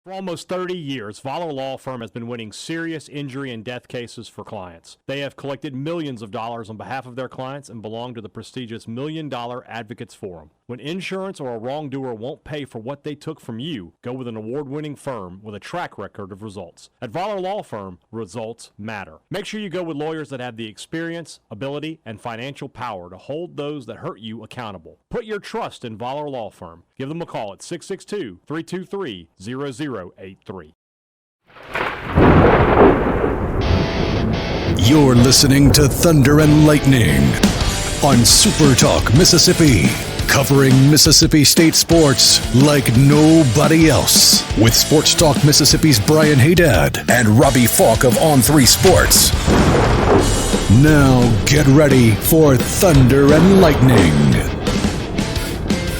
For almost 30 years, Voller Law Firm has been winning serious injury and death cases for clients. They have collected millions of dollars on behalf of their clients and belong to the prestigious $1 Million Advocates Forum. When insurance or a wrongdoer won't pay for what they took from you, go with an award-winning firm with a track record of results. At Voller Law Firm, results matter. Make sure you go with lawyers that have the experience, ability, and financial power to hold those that hurt you accountable. Put your trust in Voller Law Firm. Give them a call at 662-323-0083. You're listening to Thunder and Lightning on SuperTalk Mississippi, covering Mississippi State sports like nobody else. With Sports Talk Mississippi's Brian Hadad and Robbie Faulk of On3 Sports. Now get ready for Thunder and Lightning.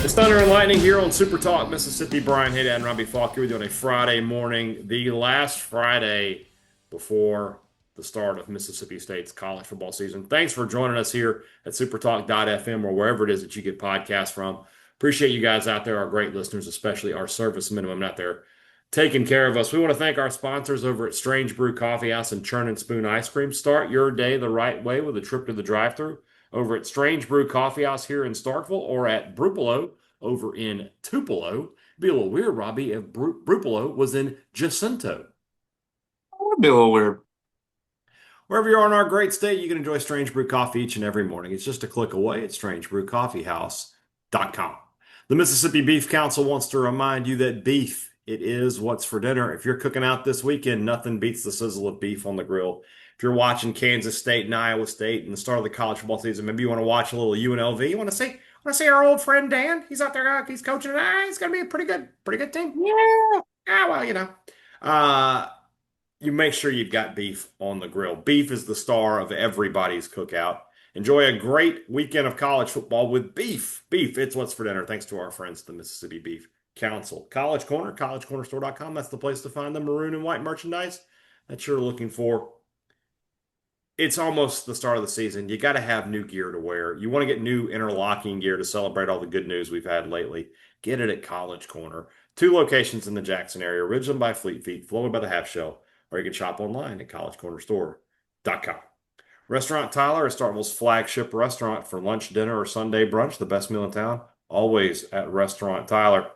It's Thunder and Lightning here on Super Talk Mississippi. Brian Hadad and Robbie Faulk here with you on a Friday morning, the last Friday before the start of Mississippi State's college football season. Thanks for joining us here at supertalk.fm or wherever it is that you get podcasts from. Appreciate you guys out there, our great listeners, especially our service minimum out there taking care of us. We want to thank our sponsors over at Strange Brew Coffee House and Churn and Spoon Ice Cream. Start your day the right way with a trip to the drive-thru over at Strange Brew Coffee House here in Starkville or at Brupolo over in Tupelo. It'd be a little weird, Robbie, if Brupolo was in Jacinto. It would be a little weird. Wherever you are in our great state, you can enjoy Strange Brew Coffee each and every morning. It's just a click away at strangebrewcoffeehouse.com. The Mississippi Beef Council wants to remind you that beef, it is what's for dinner. If you're cooking out this weekend, nothing beats the sizzle of beef on the grill. If you're watching Kansas State and Iowa State and the start of the college football season, maybe you want to watch a little UNLV. You want to see our old friend Dan. He's out there. He's coaching it. He's going to be a pretty good team. Yeah. Well, you make sure you've got beef on the grill. Beef is the star of everybody's cookout. Enjoy a great weekend of college football with beef. Beef, it's what's for dinner. Thanks to our friends, the Mississippi Beef Council. College Corner, collegecornerstore.com. That's the place to find the maroon and white merchandise that you're looking for. It's almost the start of the season. You got to have new gear to wear. You want to get new interlocking gear to celebrate all the good news we've had lately. Get it at College Corner. 2 locations in the Jackson area, Ridgeland by Fleet Feet, Florida by the Half Shell, or you can shop online at collegecornerstore.com. Restaurant Tyler is Starkville's flagship restaurant for lunch, dinner, or Sunday brunch. The best meal in town, always at Restaurant Tyler.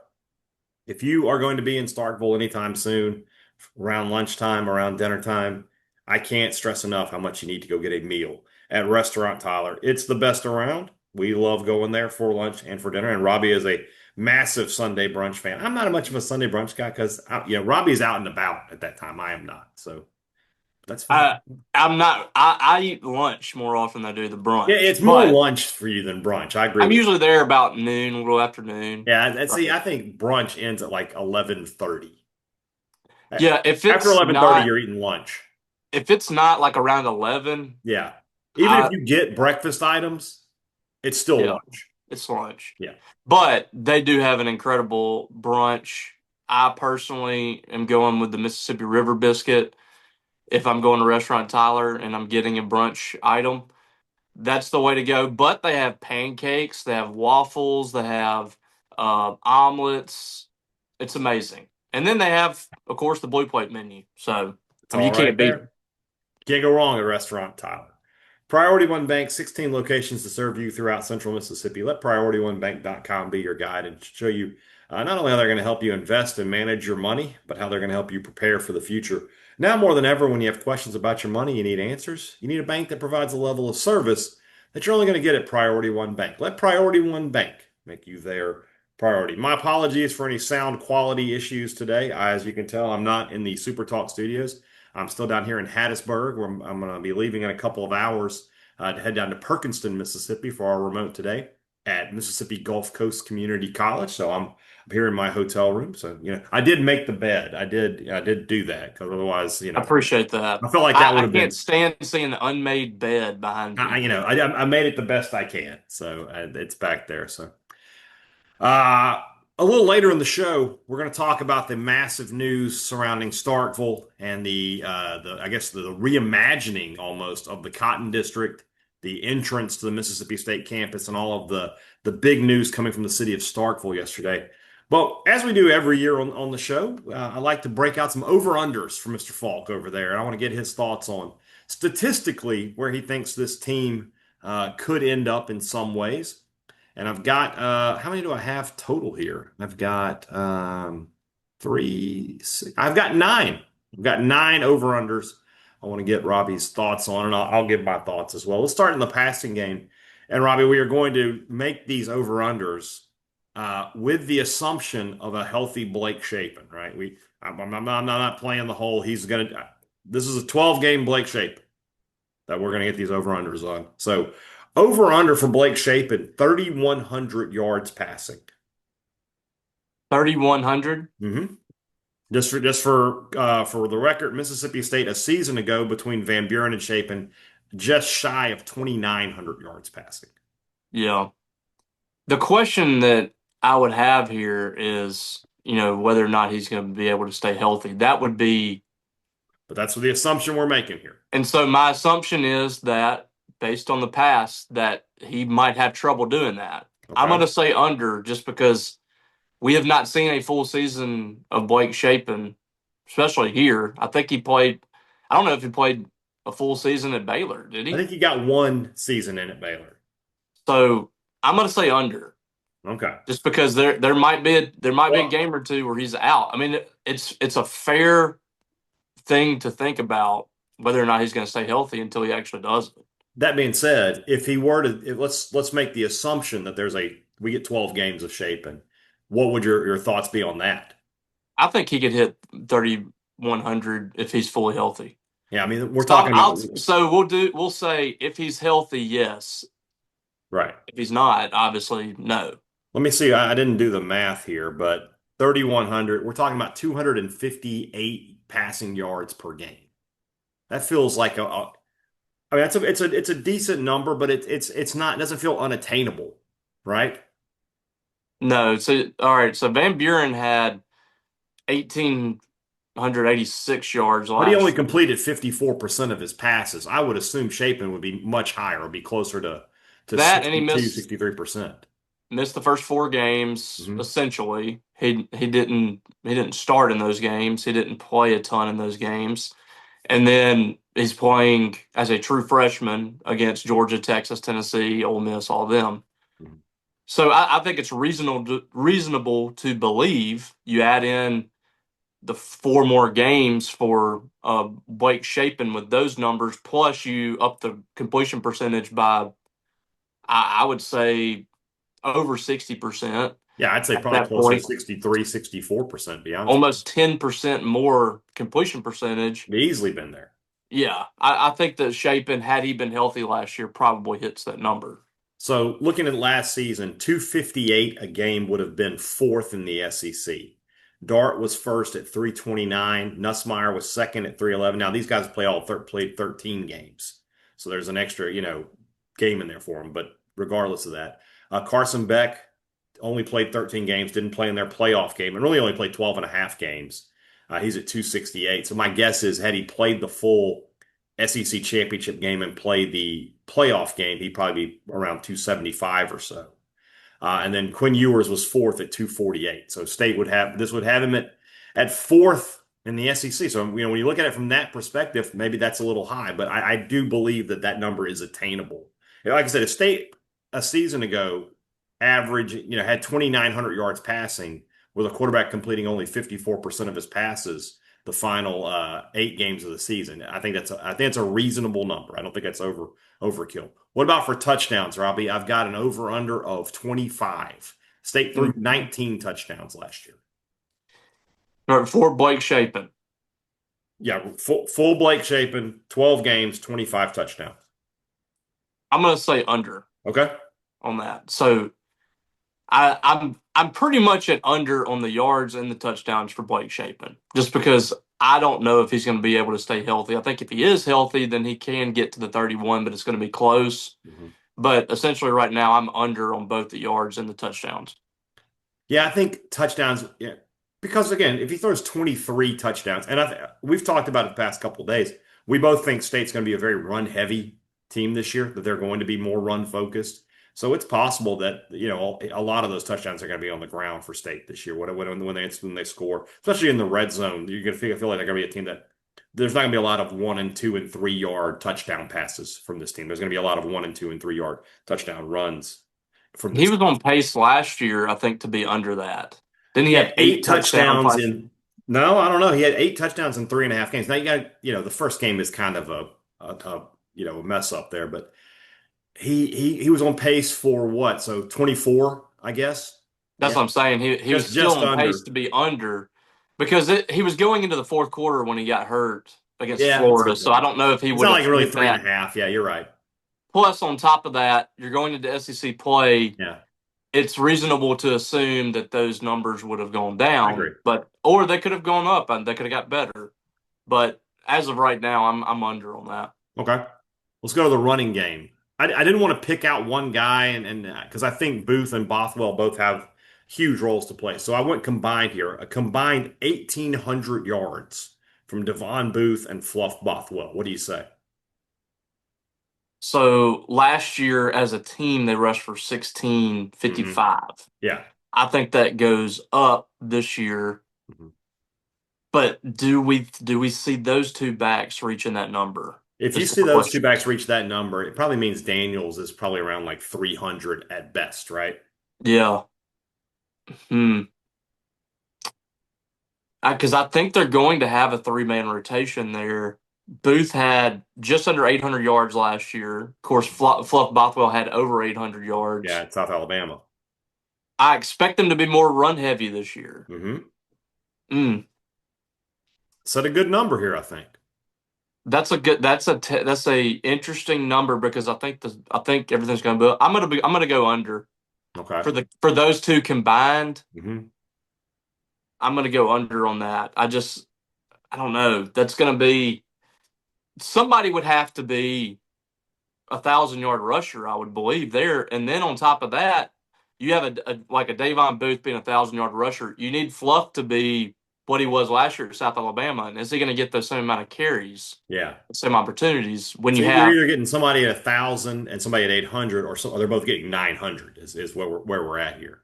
If you are going to be in Starkville anytime soon, around lunchtime, around dinner time, I can't stress enough how much you need to go get a meal at Restaurant Tyler. It's the best around. We love going there for lunch and for dinner. And Robbie is a massive Sunday brunch fan. I'm not much of a Sunday brunch guy because Robbie's out and about at that time. I am not. So that's fine. I'm not. I eat lunch more often than I do the brunch. Yeah, it's more lunch for you than brunch. I agree. I'm usually there about noon, a little after noon. Yeah, see, I think brunch ends at like 11:30. Yeah, if it's after 11:30, you're eating lunch. If it's not like around 11, yeah. Even if you get breakfast items, it's still lunch. It's lunch. Yeah. But they do have an incredible brunch. I personally am going with the Mississippi River biscuit. If I'm going to Restaurant Tyler and I'm getting a brunch item, that's the way to go. But they have pancakes, they have waffles, they have omelets. It's amazing. And then they have, of course, the Blue Plate menu. So you can't beat it. Can't go wrong at Restaurant Tyler. Priority One Bank, 16 locations to serve you throughout central Mississippi. Let PriorityOneBank.com be your guide and show you not only how they're going to help you invest and manage your money, but how they're going to help you prepare for the future. Now more than ever, when you have questions about your money, you need answers. You need a bank that provides a level of service that you're only going to get at Priority One Bank. Let Priority One Bank make you their priority. My apologies for any sound quality issues today. As you can tell, I'm not in the Super Talk studios. I'm still down here in Hattiesburg, where I'm going to be leaving in a couple of hours to head down to Perkinston, Mississippi for our remote today at Mississippi Gulf Coast Community College. So I'm here in my hotel room. So, I did make the bed. I did do that because otherwise, I appreciate that. I felt like that would have been. I can't stand seeing the unmade bed behind me. I made it the best I can. So it's back there. So, a little later in the show, we're going to talk about the massive news surrounding Starkville and the reimagining almost of the Cotton District, the entrance to the Mississippi State campus, and all of the big news coming from the city of Starkville yesterday. But as we do every year on the show, I like to break out some over-unders for Mr. Falk over there. And I want to get his thoughts on statistically where he thinks this team could end up in some ways. And I've got, how many do I have total here? I've got three, six, I've got nine. I've got nine over-unders. I want to get Robbie's thoughts on, and I'll give my thoughts as well. Let's start in the passing game. And Robbie, we are going to make these over-unders with the assumption of a healthy Blake Shapen, right? I'm not playing the whole. This is a 12-game Blake Shapen that we're gonna get these over-unders on. So over-under for Blake Shapen, 3,100 yards passing. 3,100. Mm-hmm. Just for the record, Mississippi State a season ago between Van Buren and Shapen, just shy of 2,900 yards passing. Yeah. The question that I would have here is, whether or not he's going to be able to stay healthy. That would be. But that's the assumption we're making here. And so my assumption is that, based on the past, that he might have trouble doing that. Okay. I'm going to say under just because we have not seen a full season of Blake Shapen, especially here. I think he played – I don't know if he played a full season at Baylor, did he? I think he got one season in at Baylor. So I'm going to say under. Okay. Just because there might be a game or two where he's out. I mean, it's a fair thing to think about whether or not he's going to stay healthy until he actually does it. That being said, if he were to, let's make the assumption that we get 12 games of Shapen. What would your thoughts be on that? I think he could hit 3,100 if he's fully healthy. Yeah, I mean, we're talking about. So we'll say if he's healthy, yes. Right. If he's not, obviously, no. Let me see. I didn't do the math here, but 3,100. We're talking about 258 passing yards per game. That feels like I mean, it's a decent number, but it's not. It doesn't feel unattainable, right? No. So all right. So Van Buren had 1,886 yards last. But he only completed 54% of his passes. I would assume Shapen would be much higher. Would be closer to that, 62, and he missed 63%. Missed the first 4 games, essentially. He didn't start in those games. He didn't play a ton in those games. And then he's playing as a true freshman against Georgia, Texas, Tennessee, Ole Miss, all of them. Mm-hmm. So I think it's reasonable to believe you add in the 4 more games for Blake Shapen with those numbers, plus you up the completion percentage by, I would say, over 60%. Yeah, I'd say probably closer to 63, 64%, to be honest. Almost 10% more completion percentage. Easily been there. Yeah, I think that Shapen, had he been healthy last year, probably hits that number. So looking at last season, 258 a game would have been 4th in the SEC. Dart was first at 329. Nussmeier was second at 311. Now, these guys played 13 games. So there's an extra, game in there for them. But regardless of that, Carson Beck only played 13 games, didn't play in their playoff game, and really only played 12 and a half games. He's at 268. So my guess is had he played the full SEC championship game and played the playoff game, he'd probably be around 275 or so. And then Quinn Ewers was 4th at 248. So State would have him at 4th in the SEC. So, when you look at it from that perspective, maybe that's a little high, but I do believe that number is attainable. Like I said, if State a season ago had 2,900 yards passing with a quarterback completing only 54% of his passes the final 8 games of the season. I think that's a reasonable number. I don't think that's overkill. What about for touchdowns, Robbie? I've got an over-under of 25. State threw 19 touchdowns last year. For Blake Shapen. Yeah, full Blake Shapen, 12 games, 25 touchdowns. I'm going to say under. Okay. On that. So I'm pretty much at under on the yards and the touchdowns for Blake Shapen, just because I don't know if he's going to be able to stay healthy. I think if he is healthy, then he can get to the 31, but it's going to be close. Mm-hmm. But essentially right now I'm under on both the yards and the touchdowns. Yeah, I think touchdowns, because again, if he throws 23 touchdowns, and we've talked about it the past couple of days, we both think State's going to be a very run-heavy team this year, that they're going to be more run-focused. So it's possible that, a lot of those touchdowns are going to be on the ground for State this year when they score, especially in the red zone. You're going to feel like they're going to be a team that there's not going to be a lot of 1 and 2 and 3 yard touchdown passes from this team. There's going to be a lot of 1 and 2 and 3 yard touchdown runs from He this was team. on pace last year, I think, to be under that. Didn't he He have had 8 eight touchdowns touchdowns last year? in. No, I don't know. He had 8 touchdowns in 3.5 games. Now you got, the first game is kind of a mess up there, but he was on pace for what? So 24, I guess. That's Yeah, what I'm saying. He was still just on pace under. to be under because he was going into the fourth quarter when he got hurt against Yeah, that's a Florida. good So I point. don't know if he It's would not have like really hit three and a that. half. Yeah, you're right. Plus, on top of that, you're going into SEC play. Yeah, It's reasonable to assume that those numbers would have gone I agree. down, or they could have gone up and they could have got better. But as of right now, I'm under on that. Okay. Let's go to the running game. I didn't want to pick out one guy and because I think Booth and Bothwell both have huge roles to play. So I went combined here, a combined 1,800 yards from Devon Booth and Fluff Bothwell. What do you say? So last year, as a team, they rushed for Hmm 1655. Yeah. I think that goes up this year. Mhm. But do we see those two backs reaching that number? If you Is see the those two question. backs reach that number, it probably means Daniels is probably around like 300 at best, right? Yeah. Hmm. Because I think they're going to have a three-man rotation there. Booth had just under 800 yards last year. Of course, Fluff Bothwell had over 800 Yeah, yards. it's South Alabama. I expect them to be more run-heavy this year. Hmm Mm. Set a good number here, I think. That's a interesting number because I think everything's going to be. I'm gonna go under Okay. for those two combined. hmm I'm going to go under on that. I don't know. That's going to be somebody would have to be 1,000-yard rusher, I would believe there. And then on top of that, you have like a Davon Booth being 1,000-yard rusher. You need Fluff to be what he was last year at South Alabama. And is he going to get the same amount of carries, Yeah. the same opportunities when So you you're have? either getting somebody at 1,000 and somebody at 800, or they're both getting 900 is where we're at here.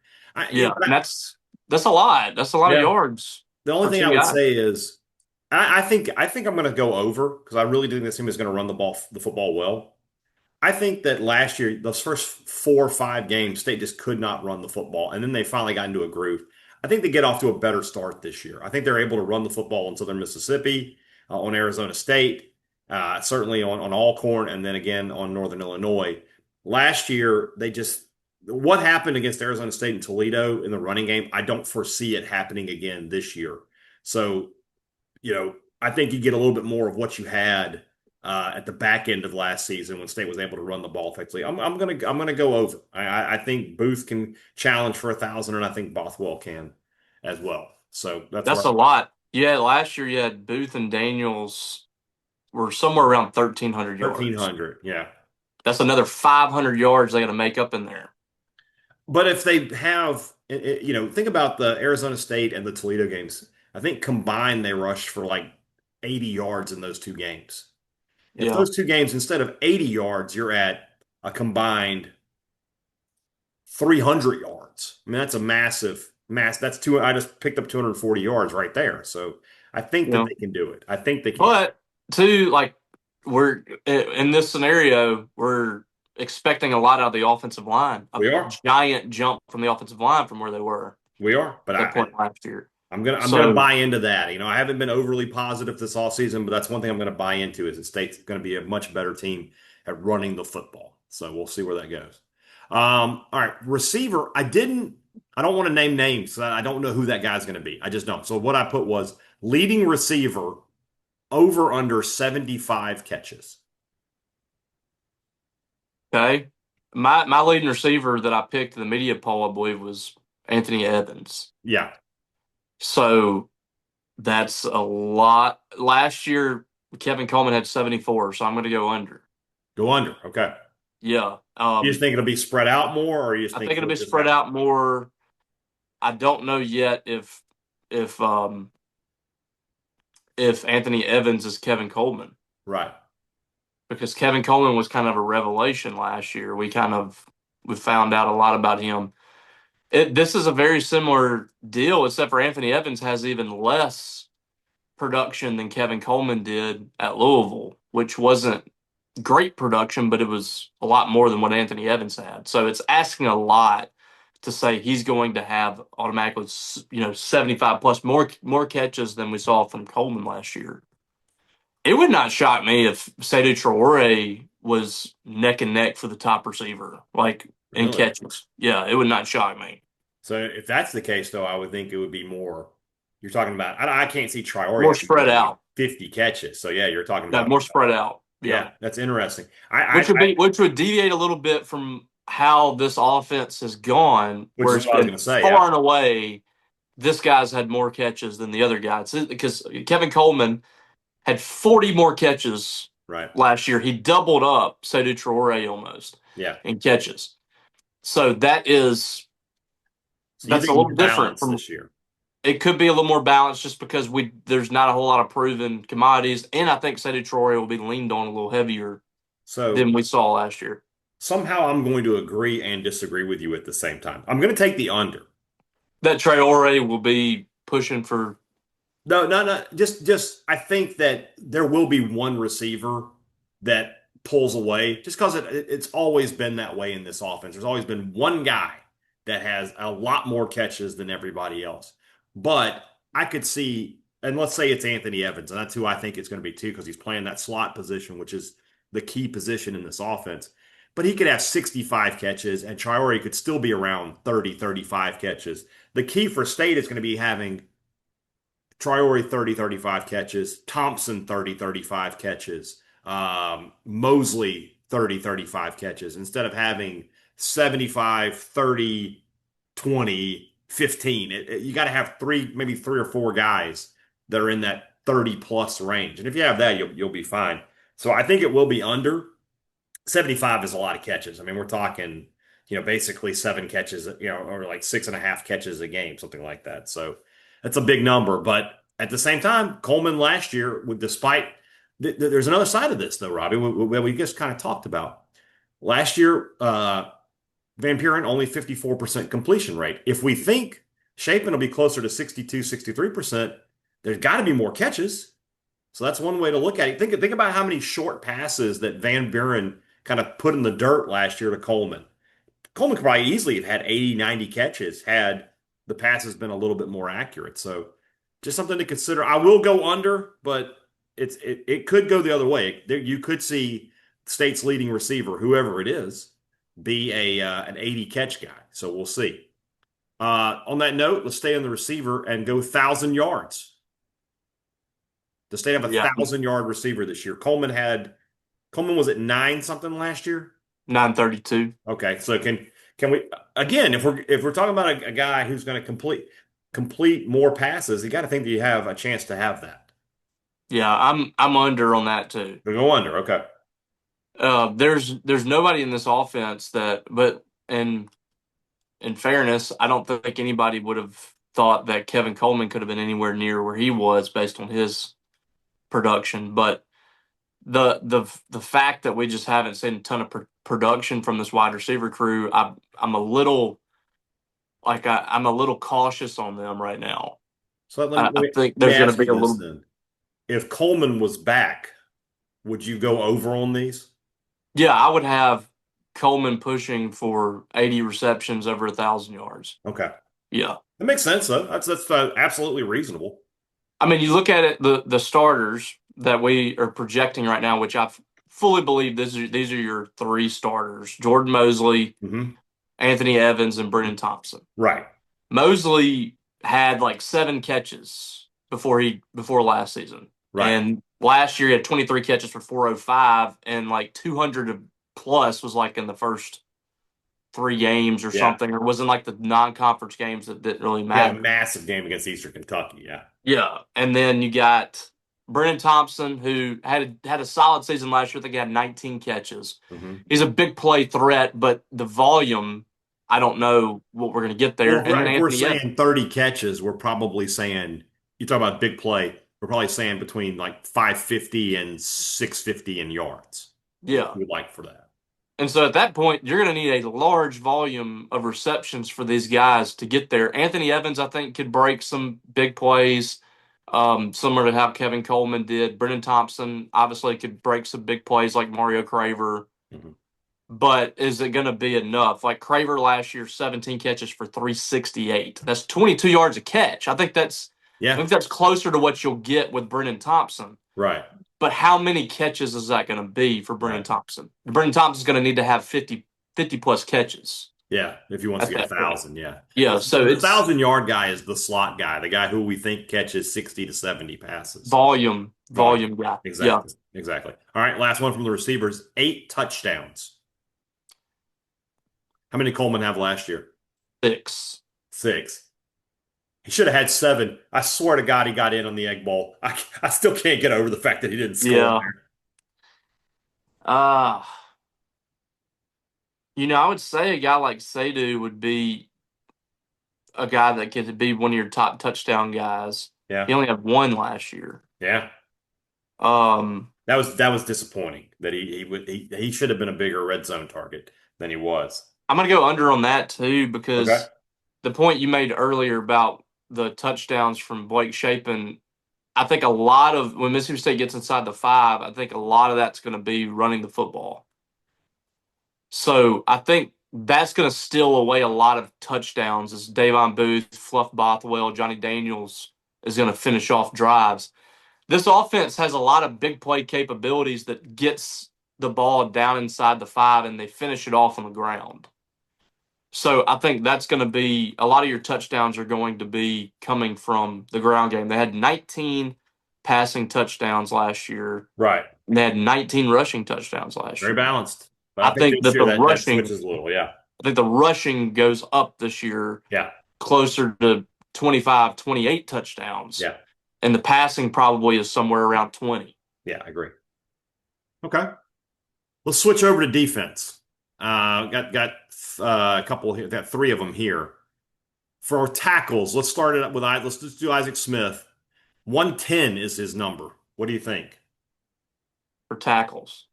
Yeah, and that's a lot. That's a lot of Yeah. yards The only for thing I two would guys. say is I think I'm going to go over because I really do think this team is going to run the football well. I think that last year, those first 4 or 5 games, State just could not run the football, and then they finally got into a groove. I think they get off to a better start this year. I think they're able to run the football in Southern Mississippi, on Arizona State, certainly on Alcorn, and then again on Northern Illinois. Last year, what happened against Arizona State and Toledo in the running game, I don't foresee it happening again this year. So, I think you get a little bit more of what you had at the back end of last season when State was able to run the ball effectively. I'm gonna go over. I think Booth can challenge for 1,000, and I think Bothwell can as well. So That's a lot. Yeah, last year you had Booth and Daniels were somewhere around 1,300 yards. 1,300. Yeah, That's another 500 yards they got to make up in there. but if they have, think about the Arizona State and the Toledo games. I think combined they rushed for like 80 yards in those two games. If Yeah, those two games, instead of 80 yards, you're at a combined 300 yards. I mean, that's a mass. That's two. I just picked up 240 yards right there. So I think that yeah. they can do it. I think they can. But too, like we're in this scenario, we're expecting a lot out of the offensive line. A We are. giant jump from the offensive line from where they were We are. But at that point last year. I'm gonna buy into that. I haven't been overly positive this all season, but that's one thing I'm gonna buy into is that State's gonna be a much better team at running the football. So we'll see where that goes. All right, receiver. I don't want to name names. So I don't know who that guy's gonna be. I just don't. So what I put was leading receiver over under 75 catches. Okay, my leading receiver that I picked in the media poll, I believe, was Anthony Evans. Yeah. So that's a lot. Last year, Kevin Coleman had 74, so I'm going to go under. Go under. Okay. Yeah. You just think it'll be spread out more, or you just I think think it'll be just spread happen? out more. I don't know yet if Anthony Evans is Kevin Coleman Right. because Kevin Coleman was kind of a revelation last year. We kind of we found out a lot about him. This is a very similar deal, except for Anthony Evans has even less production than Kevin Coleman did at Louisville, which wasn't great production, but it was a lot more than what Anthony Evans had. So it's asking a lot to say he's going to have automatically, 75 plus more catches than we saw from Coleman last year. It would not shock me if Seydou Traore was neck and neck for the top receiver, like in Really? catches. Yeah, it would not shock me. So if that's the case, though, I would think it would be more. You're talking about. I can't see Traore More having spread more than out. 50 catches. So yeah, you're talking Yeah, about. more spread out. Yeah, Yeah. that's interesting. Which would deviate a little bit from how this offense has gone, Which where is it's what I was been going to say. far Yeah. and away this guy's had more catches than the other guys. Because Kevin Coleman had 40 more catches Right. last year. He doubled up Seydou Traore almost Yeah. in catches. So that's So you a think little more different balance from. this year? It could be a little more balanced just because there's not a whole lot of proven commodities, and I think Seydou Traore will be leaned on a little heavier So than we saw last year. somehow I'm going to agree and disagree with you at the same time. I'm going to take the under. That Traore will be pushing for. No, no, no. Just I think that there will be one receiver that pulls away just because it's always been that way in this offense. There's always been one guy that has a lot more catches than everybody else. But I could see, and let's say it's Anthony Evans, and that's who I think it's going to be too, because he's playing that slot position, which is the key position in this offense. But he could have 65 catches, and Traore could still be around 30, 35 catches. The key for State is going to be having Traore 30, 35 catches, Thompson 30, 35 catches, Mosley 30, 35 catches, instead of having 75, 30, 20, 15. You got to have maybe three or four guys that are in that 30 plus range. And if you have that, you'll be fine. So I think it will be under. 75 is a lot of catches. I mean, we're talking, basically 7 catches, or like 6.5 catches a game, something like that. So that's a big number. But at the same time, Coleman last year, there's another side of this, though, Robbie, we just kind of talked about. Last year, Van Buren only 54% completion rate. If we think Shapen will be closer to 62, 63%, there's got to be more catches. So that's one way to look at it. Think about how many short passes that Van Buren kind of put in the dirt last year to Coleman. Coleman could probably easily have had 80, 90 catches had the passes been a little bit more accurate. So just something to consider. I will go under, but it could go the other way. You could see State's leading receiver, whoever it is, be an 80 catch guy. So we'll see. On that note, let's stay on the receiver and go 1,000 yards. The State have a 1,000-yard receiver this year. Coleman was at 9 something last year. 932. Okay, so can we again, if we're talking about a guy who's going to complete more passes, you got to think that you have a chance to have that. Yeah, I'm under on that too. We go under, okay. There's nobody in this offense but in fairness, I don't think anybody would have thought that Kevin Coleman could have been anywhere near where he was based on his production. But the fact that we just haven't seen a ton of production from this wide receiver crew, I'm a little cautious on them right now. So I think there's going to be a little. Then. If Coleman was back, would you go over on these? Yeah, I would have Coleman pushing for 80 receptions over 1,000 yards. Okay. Yeah. That makes sense, though. That's absolutely reasonable. I mean, you look at it, the starters that we are projecting right now, which I fully believe these are your 3 starters: Jordan Mosley, Anthony Evans, and Brennan Thompson. Right. Mosley had like 7 catches before last season. Right. And last year he had 23 catches for 405, and like 200 plus was like in the first 3 games or something, or was in like the non-conference games that didn't really matter. Yeah, a massive game against Eastern Kentucky, yeah. Yeah, and then you got Brennan Thompson, who had a solid season last year. I think he had 19 catches. He's a big play threat, but the volume, I don't know what we're going to get there. Well, and if we're saying 30 catches, we're probably saying, you talk about big play, we're probably saying between like 550 and 650 in yards. Yeah. We'd like for that. And so at that point, you're going to need a large volume of receptions for these guys to get there. Anthony Evans, I think, could break some big plays, similar to how Kevin Coleman did. Brennan Thompson obviously could break some big plays like Mario Craver. Mhm. But is it going to be enough? Like Craver last year, 17 catches for 368. That's 22 yards a catch. I think that's closer to what you'll get with Brennan Thompson. Right. But how many catches is that going to be for Brennan Thompson? Brennan Thompson's going to need to have 50 plus catches. Yeah, if he wants to get 1,000, yeah. Yeah, so the it's 1,000-yard guy is the slot guy, the guy who we think catches 60 to 70 passes. volume guy. Exactly. Exactly. All right, last one from the receivers, 8 touchdowns. How many did Coleman have last year? 6. He should have had 7. I swear to God he got in on the Egg Bowl. I still can't get over the fact that he didn't score there. I would say a guy like Sadu would be a guy that could be one of your top touchdown guys. Yeah. He only had 1 last year. Yeah. That was disappointing that he should have been a bigger red zone target than he was. I'm going to go under on that too because the point you made earlier about the touchdowns from Blake Shapen, I think a lot of when Mississippi State gets inside the 5, I think a lot of that's going to be running the football. So I think that's going to steal away a lot of touchdowns as Davon Booth, Fluff Bothwell, Johnny Daniels is going to finish off drives. This offense has a lot of big play capabilities that gets the ball down inside the 5 and they finish it off on the ground. So I think that's going to be a lot of your touchdowns are going to be coming from the ground game. They had 19 passing touchdowns last year. Right. And they had 19 rushing touchdowns last year. Very balanced. But I think that the rushing switches a little, yeah. I think the rushing goes up this year. Yeah. Closer to 25, 28 touchdowns. Yeah. And the passing probably is somewhere around 20. Yeah, I agree. Okay. Let's switch over to defense. Got a couple here. Got 3 of them here. For tackles, let's start it up with let's just do Isaac Smith. 110 is his number. What do you think? For tackles.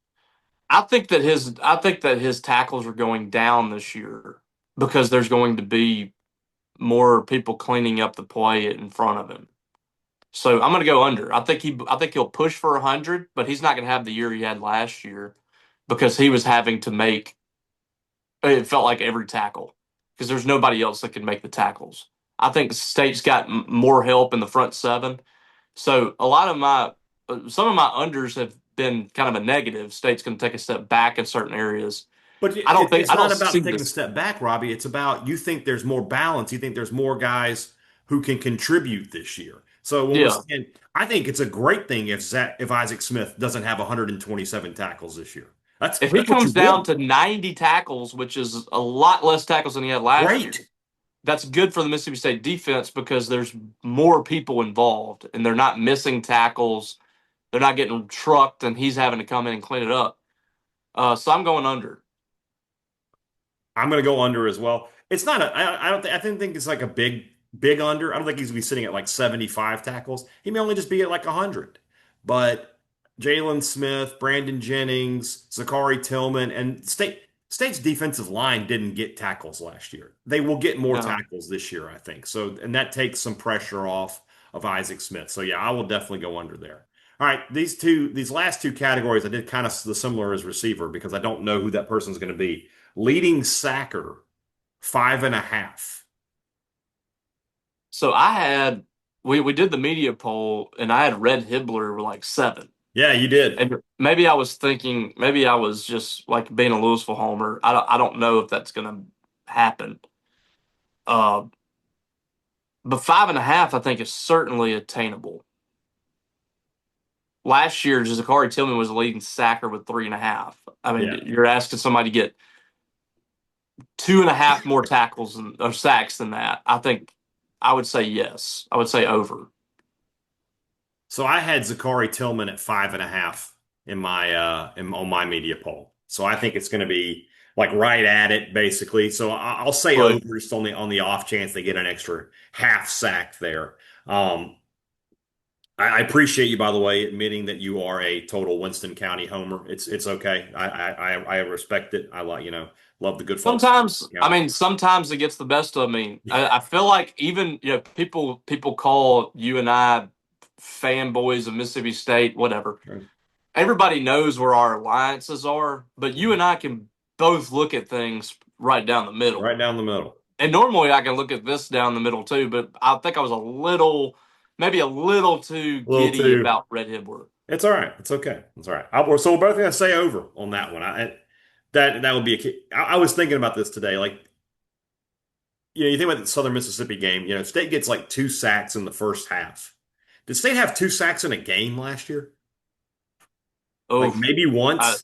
I think that his tackles are going down this year because there's going to be more people cleaning up the play in front of him. So I'm going to go under. I think he'll push for 100, but he's not going to have the year he had last year because he was having to make. It felt like every tackle because there's nobody else that can make the tackles. I think State's got more help in the front 7. So some of my unders have been kind of a negative. State's going to take a step back in certain areas. But it's not about taking a step back, Robbie. It's about you think there's more balance. You think there's more guys who can contribute this year. So I think it's a great thing if Isaac Smith doesn't have 127 tackles this year. If he comes down to 90 tackles, which is a lot less tackles than he had last year, that's good for the Mississippi State defense because there's more people involved and they're not missing tackles. They're not getting trucked, and he's having to come in and clean it up. So I'm going under. I'm going to go under as well. It's not I didn't think it's like a big under. I don't think he's going to be sitting at like 75 tackles. He may only just be at like 100. But Jalen Smith, Brandon Jennings, Zachary Tillman, and State's defensive line didn't get tackles last year. They will get more tackles this year, I think. So, and that takes some pressure off of Isaac Smith. So, yeah, I will definitely go under there. All right, these last 2 categories, I did kind of the similar as receiver because I don't know who that person's going to be. Leading sacker, 5.5. So we did the media poll, and I had Red Hibbler like 7. Yeah, you did. And maybe I was just like being a Louisville homer. I don't know if that's going to happen. But 5.5, I think, is certainly attainable. Last year, Zachary Tillman was the leading sacker with 3.5. I mean, you're asking somebody to get 2.5 more tackles or sacks than that. I think I would say yes. I would say over. So I had Zachary Tillman at 5.5 in my on my media poll. So I think it's going to be like right at it, basically. So I'll say over just on the off chance they get an extra half sack there. I appreciate you, by the way, admitting that you are a total Winston County homer. It's okay. I respect it. I like, love the good folks in Sometimes, Winston I County. mean, sometimes it gets the best of me. I feel like even people call you and I fanboys of Mississippi State, whatever. Right. Everybody knows where our alliances are, but you and I can both look at things right down the middle. Right down the middle. And normally I can look at this down the middle too, but I think I was maybe a little too A little giddy too. about Red Hitler. It's all right. It's okay. It's all right. So we're both going to say over on that one. That would be a key. I was thinking about this today. Like, you think about the Southern Mississippi game. State gets like 2 sacks in the first half. Did State have 2 sacks in a game last year? Like Oh, maybe once.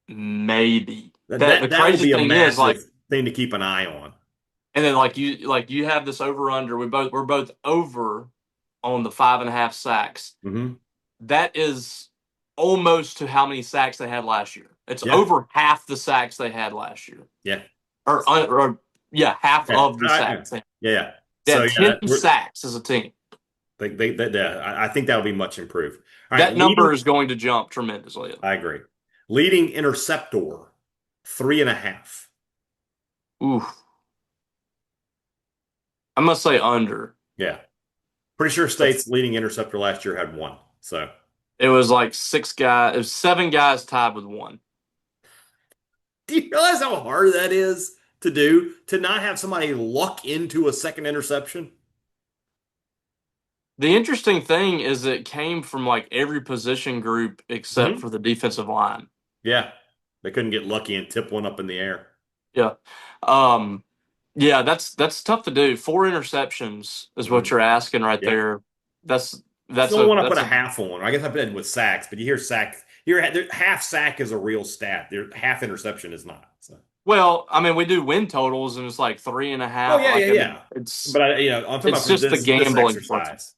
maybe. That The that that would crazy be a thing is, like, massive thing to keep an eye on. and then you have this over under. We're both over on the 5.5 sacks. Hmm. That is almost to how many sacks they had last year. It's Yeah. over half the sacks they had last year. Yeah. Or yeah, half Yeah. of the sacks. Yeah. They So had 10 sacks as a team. I think that'll be much improved. All right, That number is going to jump tremendously. I agree. Leading interceptor, 3.5. Oof. I must say under. Yeah. Pretty sure State's leading interceptor last year had 1. So It was like 6 guys. It was 7 guys tied with 1. do you realize how hard that is to do? To not have somebody luck into a second interception? The interesting thing is it came from like every position group except Mhm. for the defensive line. Yeah. They couldn't get lucky and tip one up in the air. Yeah. Yeah, that's tough to do. 4 interceptions is what you're asking right Yeah. there. That's Still want to put that's a half on. I guess I put it with sacks, but you hear sack. Half sack is a real stat. Half interception is not. So. well, I mean, we do win totals and it's like 3.5. Oh yeah, Like, yeah, I mean, yeah. it's But I'm talking it's about just the this gambling exercise.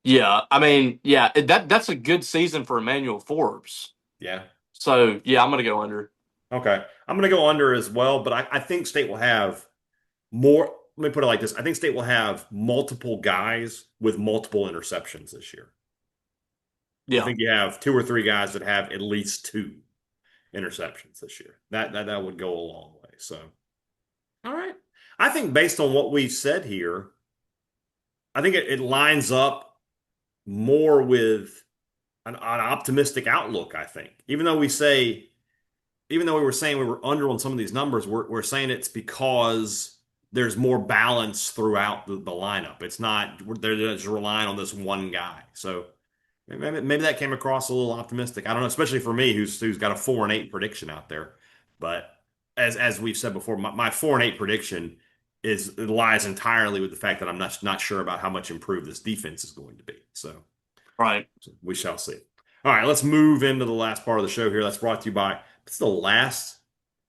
Yeah, I mean, yeah, that's a good season for Emmanuel Forbes. Yeah. So yeah, I'm gonna go under. Okay. I'm going to go under as well, but I think State will have more. Let me put it like this. I think State will have multiple guys with multiple interceptions this year. I Yeah, think you have 2 or 3 guys that have at least 2 interceptions this year. That would go a long way. So, all right. I think based on what we've said here, I think it lines up more with an optimistic outlook, I think. Even though we were saying we were under on some of these numbers, we're saying it's because there's more balance throughout the lineup. It's not they're just relying on this one guy. So maybe that came across a little optimistic. I don't know, especially for me, who's got a 4-8 prediction out there. But as we've said before, my 4-8 prediction lies entirely with the fact that I'm not sure about how much improved this defense is going to be. So right. we shall see. All right, let's move into the last part of the show here. That's brought to you by. It's the last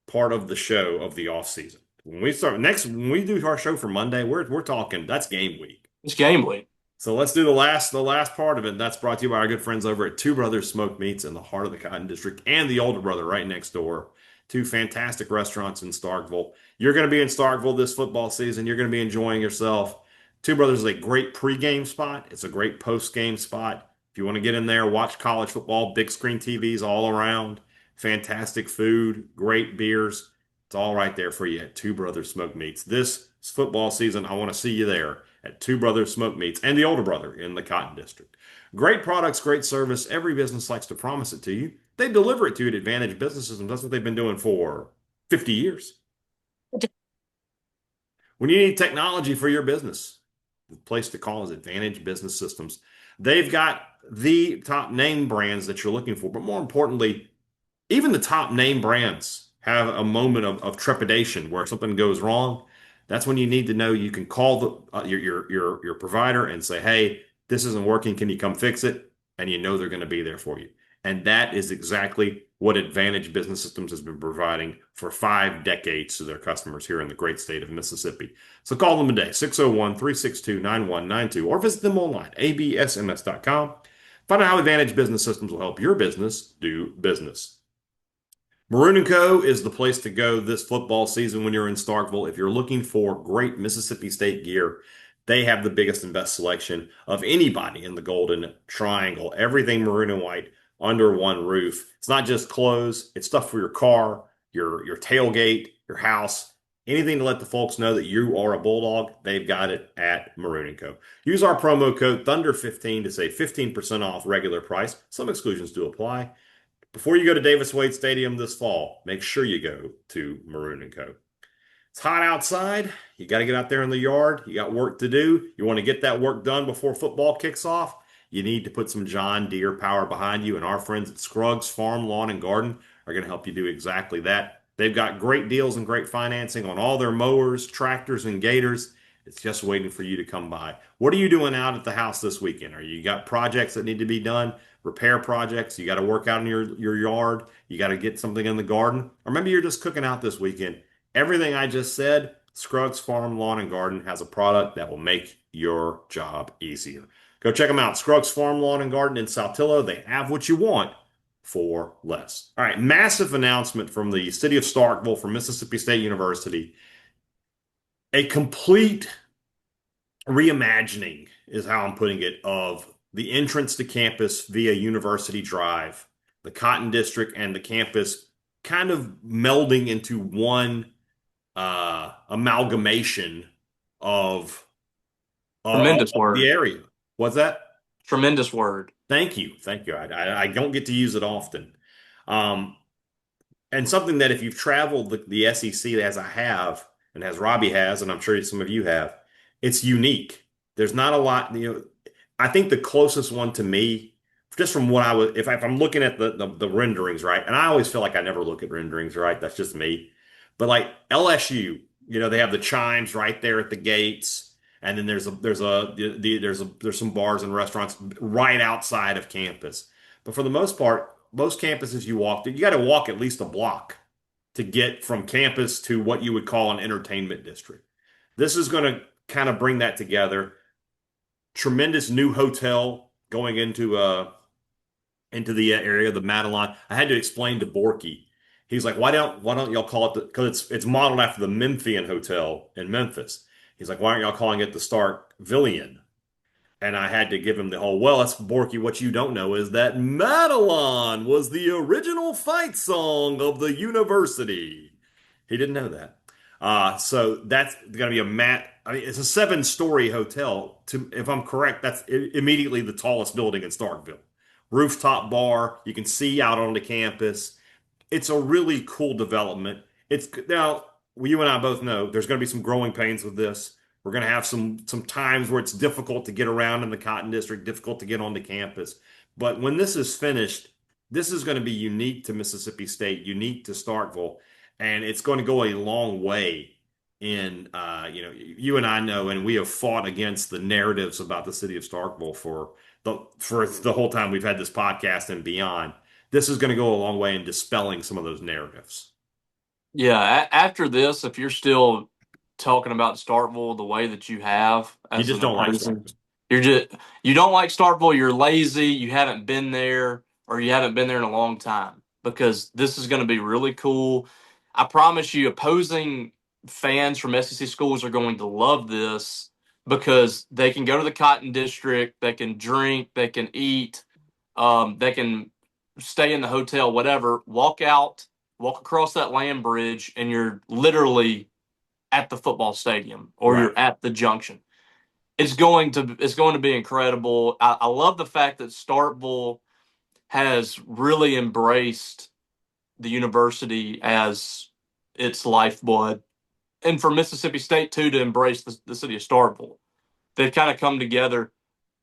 part of the show of the off season. When we do our show for Monday, we're talking. That's game week. It's game week. So let's do the last part of it. That's brought to you by our good friends over at Two Brothers Smoked Meats in the heart of the Cotton District and the Older Brother right next door. 2 fantastic restaurants in Starkville. You're going to be in Starkville this football season. You're going to be enjoying yourself. Two Brothers is a great pregame spot. It's a great postgame spot. If you want to get in there, watch college football, big screen TVs all around, fantastic food, great beers. It's all right there for you at Two Brothers Smoked Meats. This football season, I want to see you there at Two Brothers Smoked Meats and the Older Brother in the Cotton District. Great products, great service. Every business likes to promise it to you. They deliver it to you at Advantage Business Systems. That's what they've been doing for 50 years. When you need technology for your business, the place to call is Advantage Business Systems. They've got the top name brands that you're looking for, but more importantly, even the top name brands have a moment of trepidation where something goes wrong. That's when you need to know you can call your provider and say, "Hey, this isn't working. Can you come fix it?" And you know they're going to be there for you. And that is exactly what Advantage Business Systems has been providing for 5 decades to their customers here in the great state of Mississippi. So call them today, 601-362-9192, or visit them online, absms.com. Find out how Advantage Business Systems will help your business do business. Maroon & Co. is the place to go this football season when you're in Starkville. If you're looking for great Mississippi State gear, They have the biggest and best selection of anybody in the Golden Triangle. Everything maroon and white under one roof. It's not just clothes, it's stuff for your car, your tailgate, your house, anything to let the folks know that you are a Bulldog. They've got it at Maroon & Co. Use our promo code Thunder15 to save 15% off regular price. Some exclusions do apply. Before you go to Davis Wade Stadium this fall, make sure you go to Maroon & Co. It's hot outside. You got to get out there in the yard. You got work to do. You want to get that work done before football kicks off. You need to put some John Deere power behind you, and our friends at Scruggs Farm, Lawn, and Garden are going to help you do exactly that. They've got great deals and great financing on all their mowers, tractors, and gators. It's just waiting for you to come by. What are you doing out at the house this weekend? Are you got projects that need to be done? Repair projects? You got to work out in your yard? You got to get something in the garden? Or maybe you're just cooking out this weekend. Everything I just said, Scruggs Farm, Lawn, and Garden has a product that will make your job easier. Go check them out. Scruggs Farm, Lawn, and Garden in Saltillo. They have what you want for less. All right, massive announcement from the city of Starkville, from Mississippi State University. A complete reimagining is how I'm putting it, of the entrance to campus via University Drive, the Cotton District and the campus kind of melding into one amalgamation of Tremendous word. the area. What's that? Tremendous word. Thank you. Thank you. I don't get to use it often. And something that if you've traveled the SEC as I have, and as Robbie has, and I'm sure some of you have, it's unique. There's not a lot, I think the closest one to me, just from what if I'm looking at the renderings, right? And I always feel like I never look at renderings, right? That's just me. But like LSU, they have the chimes right there at the gates. And then there's some bars and restaurants right outside of campus. But for the most part, most campuses you got to walk at least a block to get from campus to what you would call an entertainment district. This is going to kind of bring that together. Tremendous new hotel going into the area, the Madelon. I had to explain to Borky. He's like, why don't y'all call it because it's modeled after the Memphian Hotel in Memphis. He's like, why aren't y'all calling it the Starkvillian? And I had to give him the whole, well, that's Borky. What you don't know is that Madelon was the original fight song of the university. He didn't know that. So that's going to be it's a 7-story hotel. If I'm correct, that's immediately the tallest building in Starkville. Rooftop bar. You can see out onto campus. It's a really cool development. Now, you and I both know there's going to be some growing pains with this. We're going to have some times where it's difficult to get around in the Cotton District, difficult to get onto campus. But when this is finished, this is going to be unique to Mississippi State, unique to Starkville, and it's going to go a long way in, you and I know, and we have fought against the narratives about the city of Starkville for the whole time we've had this podcast and beyond. This is going to go a long way in dispelling some of those narratives. Yeah, after this, if you're still talking about Starkville the way that you have, you just don't like Starkville. You don't like Starkville. You're lazy. You haven't been there, or you haven't been there in a long time, because this is going to be really cool. I promise you, opposing fans from SEC schools are going to love this, because they can go to the Cotton District, they can drink, they can eat, they can stay in the hotel, whatever, walk across that land bridge, and you're literally at the football stadium, or right. You're at the junction. It's going to be incredible. I love the fact that Starkville has really embraced the university as its lifeblood, and for Mississippi State too to embrace the city of Starkville. They've kind of come together.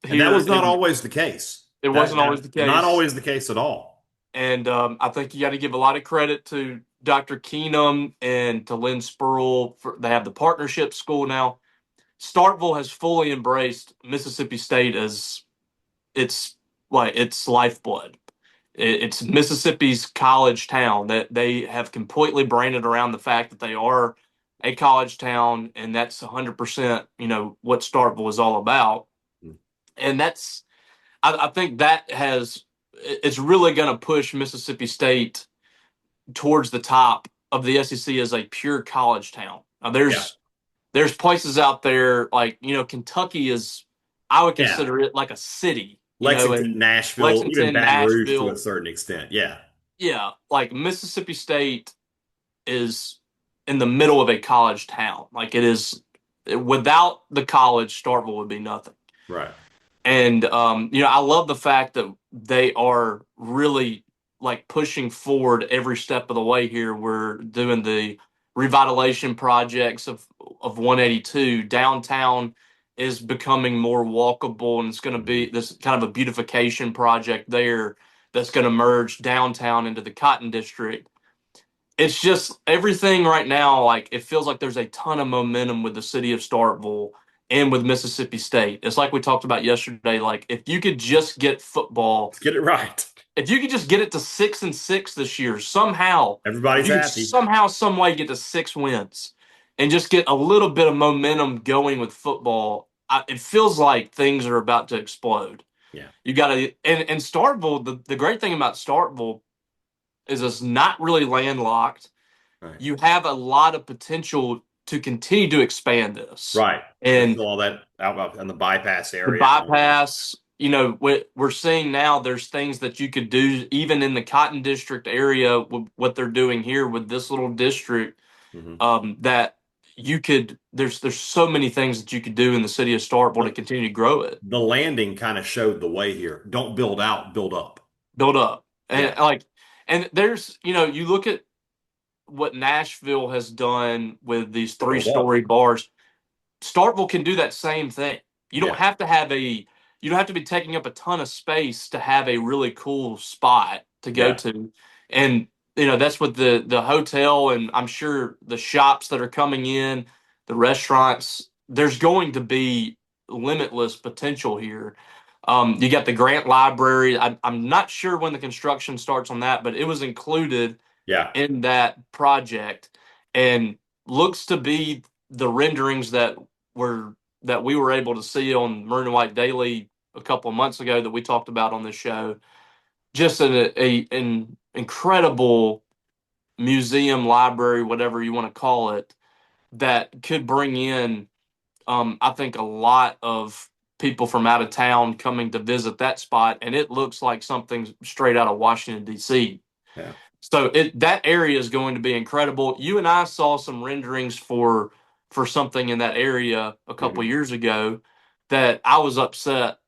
And that was not always the case. It wasn't always the case. Not always the case at all. And I think you got to give a lot of credit to Dr. Keenum and to Lynn Spurl. They have the partnership school now. Starkville has fully embraced Mississippi State as its lifeblood. It's Mississippi's college town. That they have completely branded around the fact that they are a college town, and that's 100%, what Starkville is all about. And I think it's really going to push Mississippi State towards the top of the SEC as a pure college town. Now, there's places out there like, Kentucky is, I would Yeah. consider it like a city, Lexington, and Nashville, even Lexington, Baton Rouge to a Nashville. certain extent. Yeah. Yeah, like Mississippi State is in the middle of a college town. Like it is, without the college, Starkville would be nothing. Right. And I love the fact that they are really like pushing forward every step of the way here. We're doing the revitalization projects of 182. Downtown is becoming more walkable, and it's going to be this kind of a beautification project there that's going to merge downtown into the Cotton District. It's just everything right now. Like it feels like there's a ton of momentum with the city of Starkville and with Mississippi State. It's like we talked about yesterday. Like if you could just get football, Let's get it right. if you could just get it to 6-6 this year somehow, if Everybody's you could happy. somehow, some way get to 6 wins and just get a little bit of momentum going with football, it feels like things are about to explode. Yeah. You got to, and Starkville. The great thing about Starkville is it's not really landlocked. Right. You have a lot of potential to continue to expand this. Right. There's And still all that out in the bypass the area. bypass, we're seeing now there's things that you could do even in the Cotton District area with what they're doing here with this little district, that you could, there's so many things that you could do in the city of Starkville to continue to grow it. The landing kind of showed the way here. Don't build out, build up. Build up. And Yeah. and there's, you look at what Nashville has done with these 3-story bars. Starkville can do that same thing. You don't Yeah. have to have you don't have to be taking up a ton of space to have a really cool spot to go Yeah. to. And that's what the hotel, and I'm sure the shops that are coming in, the restaurants, there's going to be limitless potential here. You got the Grant Library. I'm not sure when the construction starts on that, but it was included Yeah. in that project and looks to be the renderings that we were able to see on Maroon and White Daily a couple of months ago that we talked about on this show. Just an incredible museum, library, whatever you want to call it, that could bring in, I think, a lot of people from out of town coming to visit that spot, and it looks like something straight out of Washington, D.C. Yeah. So that area is going to be incredible. You and I saw some renderings for something in that area a couple years ago that I was upset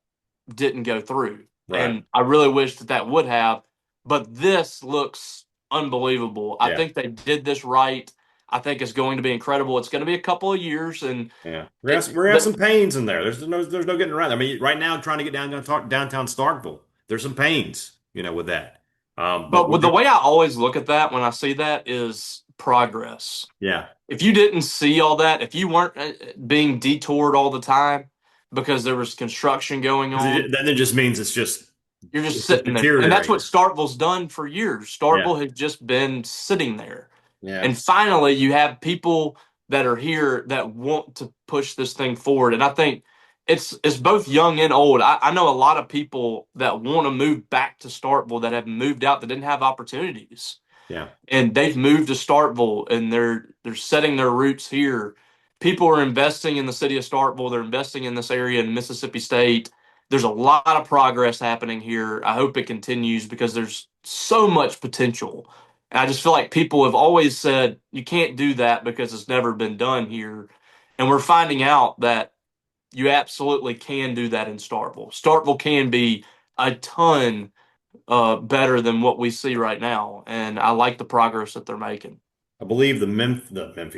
didn't go through. Right. And I really wish that would have. But this looks unbelievable. I think they did this right. I think it's going to be incredible. It's going to be a couple of years, and Yeah. We're gonna have some pains in there. There's no getting around. I mean, right now trying to get downtown Starkville, there's some pains, with that. but with the way I always look at that when I see that is progress. Yeah. If you didn't see all that, if you weren't being detoured all the time because there was construction going on, then it just means it's just you're just sitting there. And that's what Starkville's done for years. Starkville has just been sitting there. Yeah. And finally, you have people that are here that want to push this thing forward. And I think it's both young and old. I know a lot of people that want to move back to Starkville that have moved out that didn't have opportunities. Yeah. And they've moved to Starkville and they're setting their roots here. People are investing in the city of Starkville. They're investing in this area in Mississippi State. There's a lot of progress happening here. I hope it continues because there's so much potential. And I just feel like people have always said you can't do that because it's never been done here. And we're finding out that you absolutely can do that in Starkville. Starkville can be a ton better than what we see right now, and I like the progress that they're making. I believe the Madelon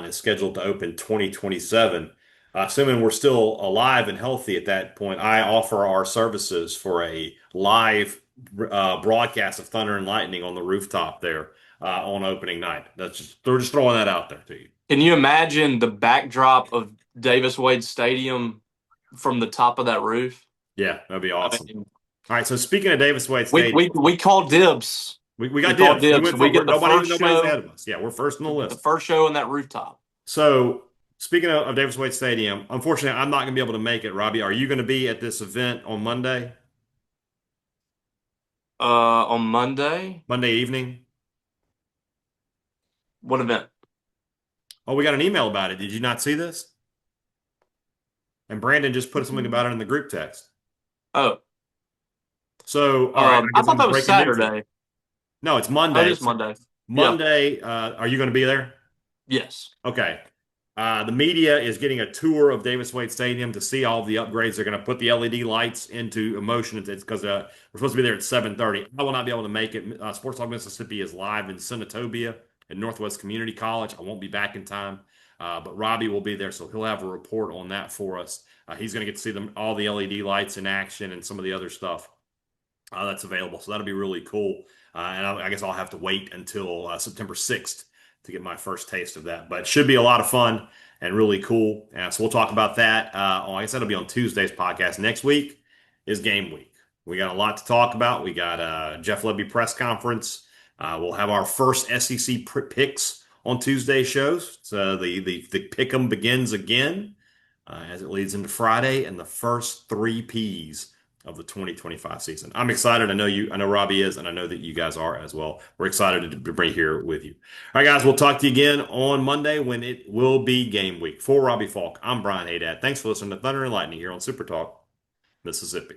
is scheduled to open 2027. Assuming we're still alive and healthy at that point, I offer our services for a live broadcast of Thunder and Lightning on the rooftop there on opening night. They're just throwing that out there to you. Can you imagine the backdrop of Davis Wade Stadium from the top of that roof? Yeah, that'd be awesome. All right, so speaking of Davis Wade Stadium, we call dibs. We got dibs. We get the nobody's first show ahead of us. Yeah, we're first on the list. The first show on that rooftop. So, speaking of Davis Wade Stadium, unfortunately, I'm not going to be able to make it. Robbie, are you going to be at this event on Monday? On Monday? Monday evening? What event? Oh, we got an email about it. Did you not see this? And Brandon just put something about it in the group text. Oh, So, all right, I I guess thought I'm that was breaking news here. Saturday. No, it's Oh, it Monday. is Monday. Yeah. Monday, are you going to be there? Yes. Okay. The media is getting a tour of Davis Wade Stadium to see all of the upgrades. They're going to put the LED lights into motion. It's because we're supposed to be there at 7:30. I will not be able to make it. Sports Talk Mississippi is live in Senatobia at Northwest Community College. I won't be back in time, but Robbie will be there, so he'll have a report on that for us. He's going to get to see all the LED lights in action and some of the other stuff that's available. So that'll be really cool. And I guess I'll have to wait until September 6th to get my first taste of that. But it should be a lot of fun and really cool. So we'll talk about that. I guess that'll be on Tuesday's podcast. Next week is game week. We got a lot to talk about. We got Jeff Lebby press conference. We'll have our first SEC picks on Tuesday shows. So the pick'em begins again as it leads into Friday and the first three Ps of the 2025 season. I'm excited. I know Robbie is, and I know that you guys are as well. We're excited to be here with you. All right, guys, we'll talk to you again on Monday when it will be game week. For Robbie Faulk, I'm Brian Hadad. Thanks for listening to Thunder and Lightning here on Super Talk, Mississippi.